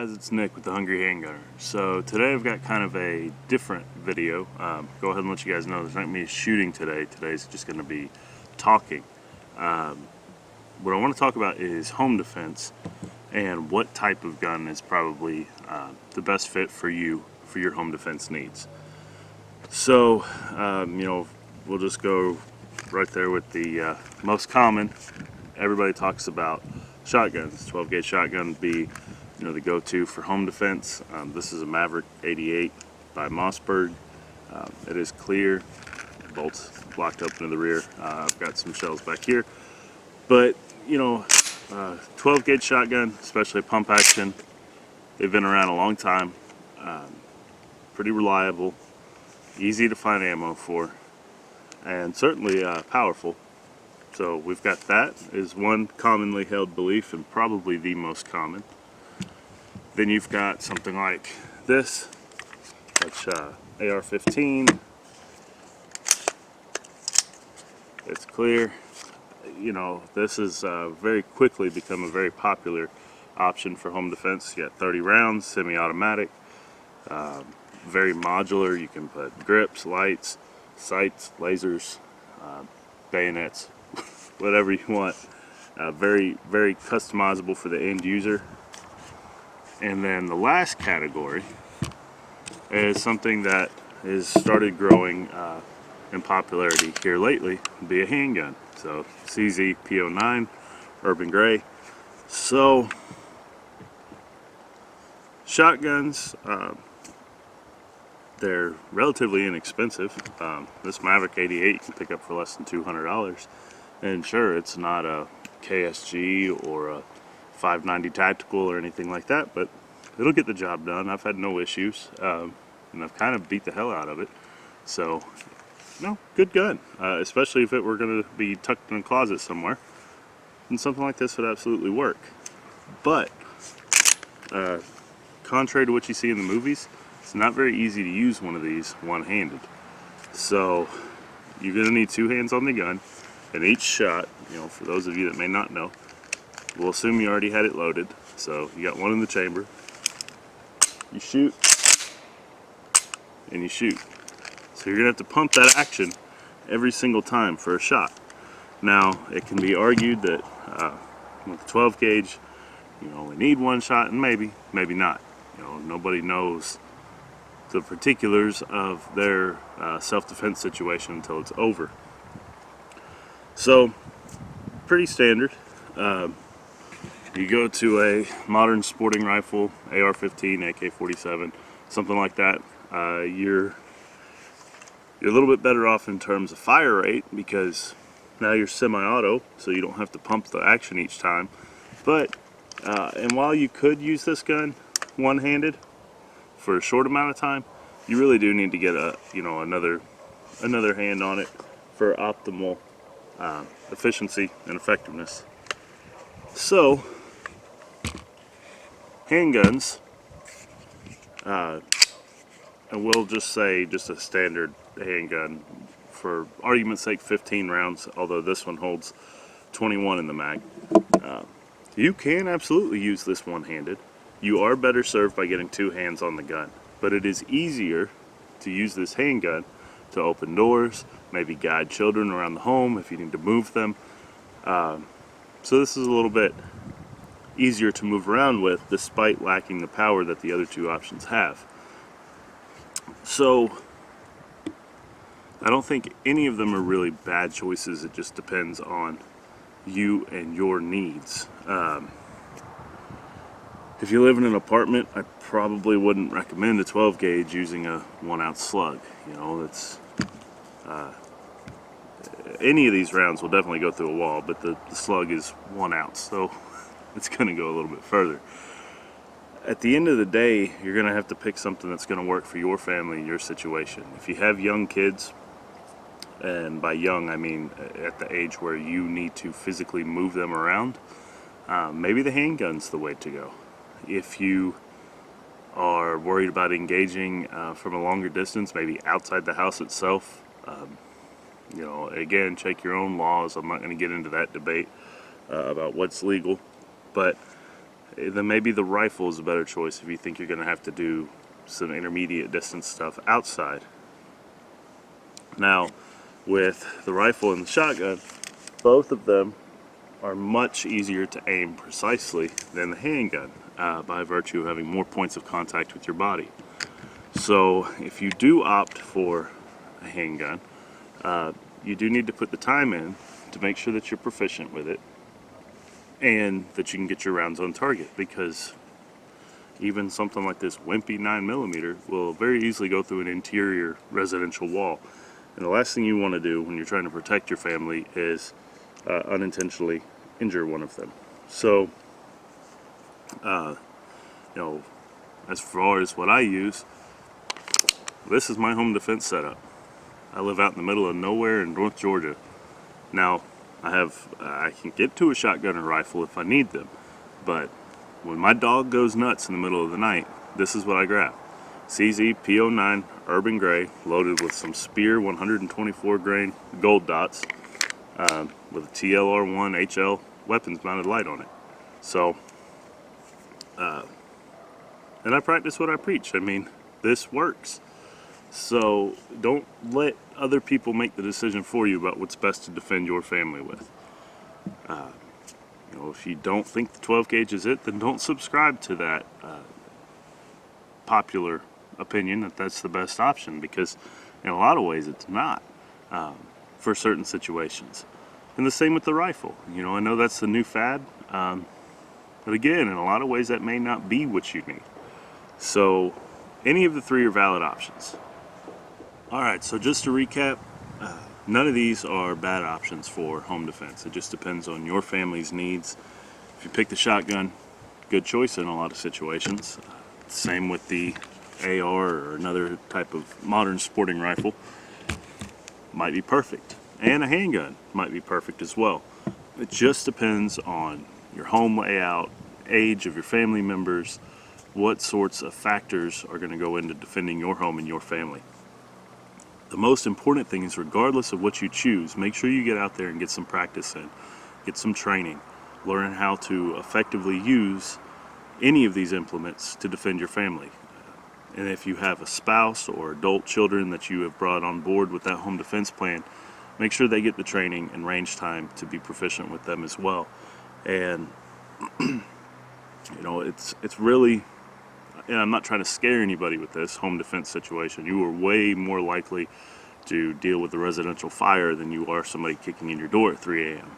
guys, it's Nick with the Hungry Handgunner. So today I've got kind of a different video. Go ahead and let you guys know there's not going to be shooting today. Today's just going to be talking. What I want to talk about is home defense and what type of gun is probably the best fit for you for your home defense needs. So, we'll just go right there with the most common. Everybody talks about shotguns. 12 gauge shotgun would be the go-to for home defense. This is a Maverick 88 by Mossberg. It is clear, bolts locked up into the rear. I've got some shells back here, but 12 gauge shotgun, especially pump action, they've been around a long time. Pretty reliable, easy to find ammo for, and certainly powerful. So we've got that is one commonly held belief, and probably the most common. Then you've got something like this, which AR-15. It's clear. This has very quickly become a very popular option for home defense. You got 30 rounds, semi-automatic, very modular. You can put grips, lights, sights, lasers, bayonets, whatever you want. Very, very customizable for the end user. And then the last category is something that has started growing in popularity here lately, would be a handgun. So CZ P09, Urban Gray. So shotguns, they're relatively inexpensive. This Maverick 88 you can pick up for less than $200. And sure, it's not a KSG or a 590 tactical or anything like that, but it'll get the job done. I've had no issues, and I've kind of beat the hell out of it. So, good gun, especially if it were going to be tucked in a closet somewhere. And something like this would absolutely work. But, contrary to what you see in the movies, it's not very easy to use one of these one-handed. So, you're going to need two hands on the gun, and each shot, for those of you that may not know, we'll assume you already had it loaded. So you got one in the chamber, you shoot, and you shoot. So you're gonna have to pump that action every single time for a shot. Now, it can be argued that with the 12 gauge, you only need one shot, and maybe not. Nobody knows the particulars of their self-defense situation until it's over. So, pretty standard. You go to a modern sporting rifle, AR-15, AK-47, something like that, you're a little bit better off in terms of fire rate, because now you're semi-auto, so you don't have to pump the action each time. But and while you could use this gun one-handed for a short amount of time, you really do need to get another hand on it for optimal efficiency and effectiveness. So, handguns, and we'll just say just a standard handgun, for argument's sake 15 rounds, although this one holds 21 in the mag. You can absolutely use this one-handed. You are better served by getting two hands on the gun, but it is easier to use this handgun to open doors, maybe guide children around the home if you need to move them. So this is a little bit easier to move around with, despite lacking the power that the other two options have. So I don't think any of them are really bad choices. It just depends on you and your needs. If you live in an apartment, I probably wouldn't recommend a 12 gauge using a 1-ounce slug. That's any of these rounds will definitely go through a wall, but the slug is 1 ounce, so it's going to go a little bit further. At the end of the day, you're going to have to pick something that's going to work for your family, your situation. If you have young kids, and by young I mean at the age where you need to physically move them around, maybe the handgun's the way to go. If you are worried about engaging from a longer distance, maybe outside the house itself, again, check your own laws. I'm not going to get into that debate about what's legal, but then maybe the rifle is a better choice if you think you're going to have to do some intermediate distance stuff outside. Now, with the rifle and the shotgun, both of them are much easier to aim precisely than the handgun, by virtue of having more points of contact with your body. So if you do opt for a handgun, you do need to put the time in to make sure that you're proficient with it and that you can get your rounds on target, because even something like this wimpy 9mm will very easily go through an interior residential wall. And the last thing you want to do when you're trying to protect your family is unintentionally injure one of them. So, as far as what I use, this is my home defense setup. I live out in the middle of nowhere in North Georgia. Now, I can get to a shotgun or rifle if I need them, but when my dog goes nuts in the middle of the night, this is what I grab. CZ P09 Urban Gray, loaded with some Spear 124 grain gold dots, with a TLR1 HL weapons mounted light on it. So, and I practice what I preach. I mean, this works. So don't let other people make the decision for you about what's best to defend your family with. If you don't think the 12 gauge is it, then don't subscribe to that popular opinion that that's the best option, because in a lot of ways it's not, for certain situations. And the same with the rifle. I know that's the new fad, but again, in a lot of ways that may not be what you need. So any of the three are valid options. Alright, so just to recap, none of these are bad options for home defense. It just depends on your family's needs. If you pick the shotgun, good choice in a lot of situations. Same with the AR or another type of modern sporting rifle. Might be perfect. And a handgun might be perfect as well. It just depends on your home layout, age of your family members, what sorts of factors are going to go into defending your home and your family. The most important thing is, regardless of what you choose, make sure you get out there and get some practice in, get some training, learn how to effectively use any of these implements to defend your family. And if you have a spouse or adult children that you have brought on board with that home defense plan, make sure they get the training and range time to be proficient with them as well. And it's really, and I'm not trying to scare anybody with this home defense situation. You are way more likely to deal with a residential fire than you are somebody kicking in your door at 3 a.m.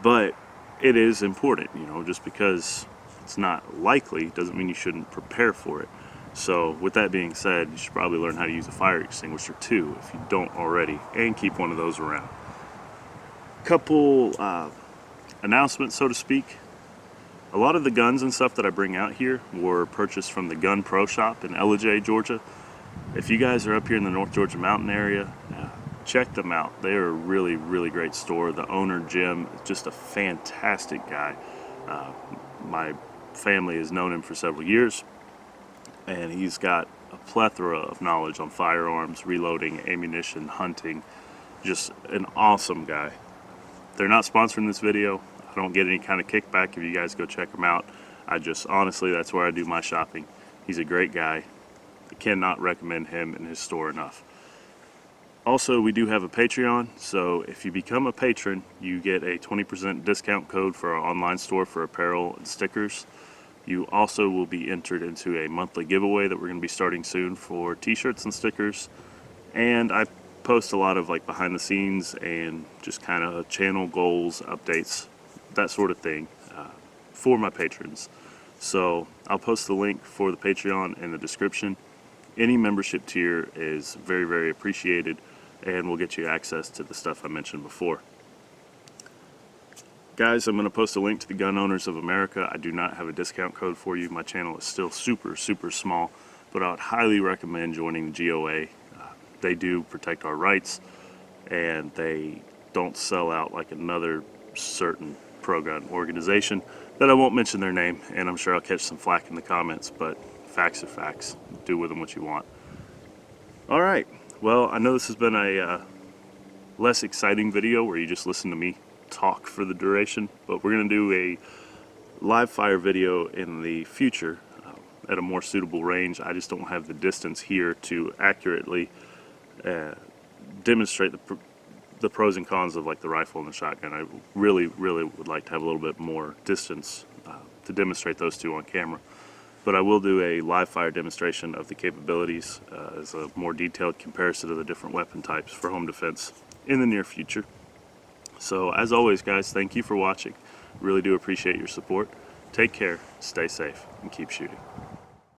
But it is important, just because it's not likely doesn't mean you shouldn't prepare for it. So with that being said, you should probably learn how to use a fire extinguisher too, if you don't already, and keep one of those around. Couple announcements, so to speak. A lot of the guns and stuff that I bring out here were purchased from the Gun Pro Shop in Ellijay, Georgia. If you guys are up here in the North Georgia mountain area, check them out. They are a really, really great store. The owner, Jim, is just a fantastic guy. My family has known him for several years, and he's got a plethora of knowledge on firearms, reloading, ammunition, hunting. Just an awesome guy. They're not sponsoring this video. I don't get any kind of kickback if you guys go check him out. Honestly, that's where I do my shopping. He's a great guy. I cannot recommend him and his store enough. Also, we do have a Patreon, so if you become a patron, you get a 20% discount code for our online store for apparel and stickers. You also will be entered into a monthly giveaway that we're going to be starting soon for t-shirts and stickers. And I post a lot of behind the scenes and just kind of channel goals, updates, that sort of thing for my patrons. So I'll post the link for the Patreon in the description. Any membership tier is very, very appreciated, and will get you access to the stuff I mentioned before. Guys, I'm going to post a link to the Gun Owners of America. I do not have a discount code for you. My channel is still super, super small, but I would highly recommend joining the GOA. They do protect our rights, and they don't sell out like another certain pro-gun organization that I won't mention their name, and I'm sure I'll catch some flack in the comments, but facts are facts. Do with them what you want. All right. Well, I know this has been a less exciting video where you just listen to me talk for the duration, but we're going to do a live fire video in the future at a more suitable range. I just don't have the distance here to accurately demonstrate the pros and cons of like the rifle and the shotgun. I really would like to have a little bit more distance to demonstrate those two on camera. But I will do a live fire demonstration of the capabilities as a more detailed comparison of the different weapon types for home defense in the near future. So as always, guys, thank you for watching. Really do appreciate your support. Take care, stay safe, and keep shooting.